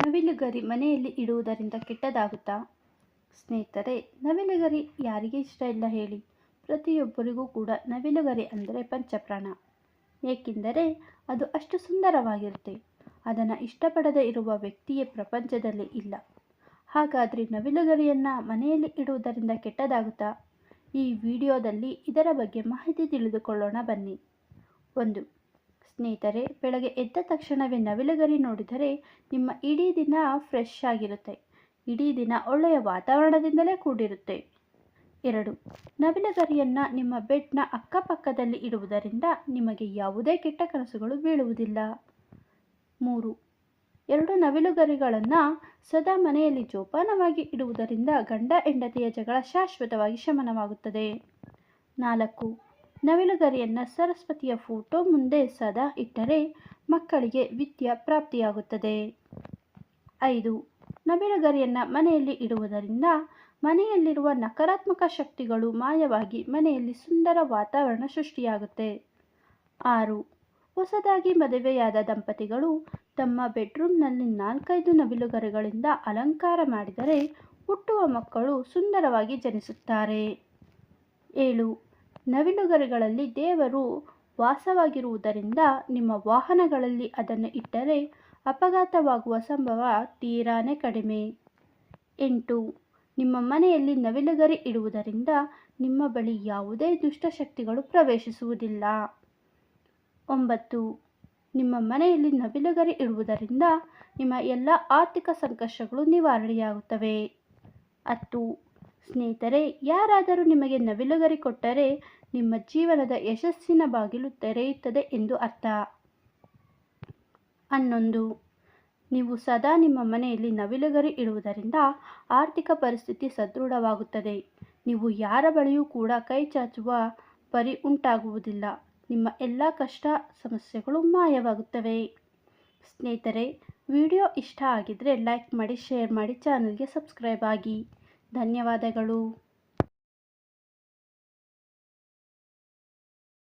ನವಿಲುಗರಿ ಮನೆಯಲ್ಲಿ ಇಡುವುದರಿಂದ ಕೆಟ್ಟದಾಗುತ್ತಾ? ಸ್ನೇಹಿತರೆ, ನವಿಲುಗರಿ ಯಾರಿಗೆ ಇಷ್ಟ ಇಲ್ಲ ಹೇಳಿ? ಪ್ರತಿಯೊಬ್ಬರಿಗೂ ಕೂಡ ನವಿಲುಗರಿ ಅಂದರೆ ಪಂಚಪ್ರಾಣ. ಏಕೆಂದರೆ ಅದು ಅಷ್ಟು ಸುಂದರವಾಗಿರುತ್ತೆ. ಅದನ್ನು ಇಷ್ಟಪಡದೇ ಇರುವ ವ್ಯಕ್ತಿಯೇ ಪ್ರಪಂಚದಲ್ಲಿ ಇಲ್ಲ. ಹಾಗಾದರೆ ನವಿಲುಗರಿಯನ್ನು ಮನೆಯಲ್ಲಿ ಇಡುವುದರಿಂದ ಕೆಟ್ಟದಾಗುತ್ತಾ? ಈ ವಿಡಿಯೋದಲ್ಲಿ ಇದರ ಬಗ್ಗೆ ಮಾಹಿತಿ ತಿಳಿದುಕೊಳ್ಳೋಣ ಬನ್ನಿ. 1. ಸ್ನೇಹಿತರೆ, ಬೆಳಗ್ಗೆ ಎದ್ದ ತಕ್ಷಣವೇ ನವಿಲುಗರಿ ನೋಡಿದರೆ ನಿಮ್ಮ ಇಡೀ ದಿನ ಫ್ರೆಶ್ ಆಗಿರುತ್ತೆ. ಇಡೀ ದಿನ ಒಳ್ಳೆಯ ವಾತಾವರಣದಿಂದಲೇ ಕೂಡಿರುತ್ತೆ. 2. ನವಿಲುಗರಿಯನ್ನು ನಿಮ್ಮ ಬೆಡ್ನ ಅಕ್ಕಪಕ್ಕದಲ್ಲಿ ಇಡುವುದರಿಂದ ನಿಮಗೆ ಯಾವುದೇ ಕೆಟ್ಟ ಕನಸುಗಳು ಬೀಳುವುದಿಲ್ಲ. 3. 2 ನವಿಲುಗರಿಗಳನ್ನು ಸದಾ ಮನೆಯಲ್ಲಿ ಜೋಪಾನವಾಗಿ ಇಡುವುದರಿಂದ ಗಂಡ ಹೆಂಡತಿಯ ಜಗಳ ಶಾಶ್ವತವಾಗಿ ಶಮನವಾಗುತ್ತದೆ. 4. ನವಿಲುಗರಿಯನ್ನು ಸರಸ್ವತಿಯ ಫೋಟೋ ಮುಂದೆ ಸದಾ ಇಟ್ಟರೆ ಮಕ್ಕಳಿಗೆ ವಿದ್ಯಾ ಪ್ರಾಪ್ತಿಯಾಗುತ್ತದೆ. 5. ನವಿಲುಗರಿಯನ್ನು ಮನೆಯಲ್ಲಿ ಇಡುವುದರಿಂದ ಮನೆಯಲ್ಲಿರುವ ನಕಾರಾತ್ಮಕ ಶಕ್ತಿಗಳು ಮಾಯವಾಗಿ ಮನೆಯಲ್ಲಿ ಸುಂದರ ವಾತಾವರಣ ಸೃಷ್ಟಿಯಾಗುತ್ತೆ. 6. ಹೊಸದಾಗಿ ಮದುವೆಯಾದ ದಂಪತಿಗಳು ತಮ್ಮ ಬೆಡ್ರೂಮ್ನಲ್ಲಿ 4-5 ನವಿಲುಗರಿಗಳಿಂದ ಅಲಂಕಾರ ಮಾಡಿದರೆ ಹುಟ್ಟುವ ಮಕ್ಕಳು ಸುಂದರವಾಗಿ ಜನಿಸುತ್ತಾರೆ. 7. ನವಿಲುಗರಿಗಳಲ್ಲಿ ದೇವರು ವಾಸವಾಗಿರುವುದರಿಂದ ನಿಮ್ಮ ವಾಹನಗಳಲ್ಲಿ ಅದನ್ನು ಇಟ್ಟರೆ ಅಪಘಾತವಾಗುವ ಸಂಭವ ತೀರಾನೇ ಕಡಿಮೆ. 8. ನಿಮ್ಮ ಮನೆಯಲ್ಲಿ ನವಿಲುಗರಿ ಇಡುವುದರಿಂದ ನಿಮ್ಮ ಬಳಿ ಯಾವುದೇ ದುಷ್ಟಶಕ್ತಿಗಳು ಪ್ರವೇಶಿಸುವುದಿಲ್ಲ. 9. ನಿಮ್ಮ ಮನೆಯಲ್ಲಿ ನವಿಲುಗರಿ ಇಡುವುದರಿಂದ ನಿಮ್ಮ ಎಲ್ಲ ಆರ್ಥಿಕ ಸಂಕಷ್ಟಗಳು ನಿವಾರಣೆಯಾಗುತ್ತವೆ. 10. ಸ್ನೇಹಿತರೆ, ಯಾರಾದರೂ ನಿಮಗೆ ನವಿಲುಗರಿ ಕೊಟ್ಟರೆ ನಿಮ್ಮ ಜೀವನದ ಯಶಸ್ಸಿನ ಬಾಗಿಲು ತೆರೆಯುತ್ತದೆ ಎಂದು ಅರ್ಥ. 11. ನೀವು ಸದಾ ನಿಮ್ಮ ಮನೆಯಲ್ಲಿ ನವಿಲುಗರಿ ಇಡುವುದರಿಂದ ಆರ್ಥಿಕ ಪರಿಸ್ಥಿತಿ ಸದೃಢವಾಗುತ್ತದೆ. ನೀವು ಯಾರ ಬಳಿಯೂ ಕೂಡ ಕೈ ಚಾಚುವ ಪರಿ ಉಂಟಾಗುವುದಿಲ್ಲ. ನಿಮ್ಮ ಎಲ್ಲ ಕಷ್ಟ ಸಮಸ್ಯೆಗಳು ಮಾಯವಾಗುತ್ತವೆ. ಸ್ನೇಹಿತರೆ, ವಿಡಿಯೋ ಇಷ್ಟ ಆಗಿದ್ದರೆ ಲೈಕ್ ಮಾಡಿ, ಶೇರ್ ಮಾಡಿ, ಚಾನಲ್ಗೆ ಸಬ್ಸ್ಕ್ರೈಬ್ ಆಗಿ. ಧನ್ಯವಾದಗಳು.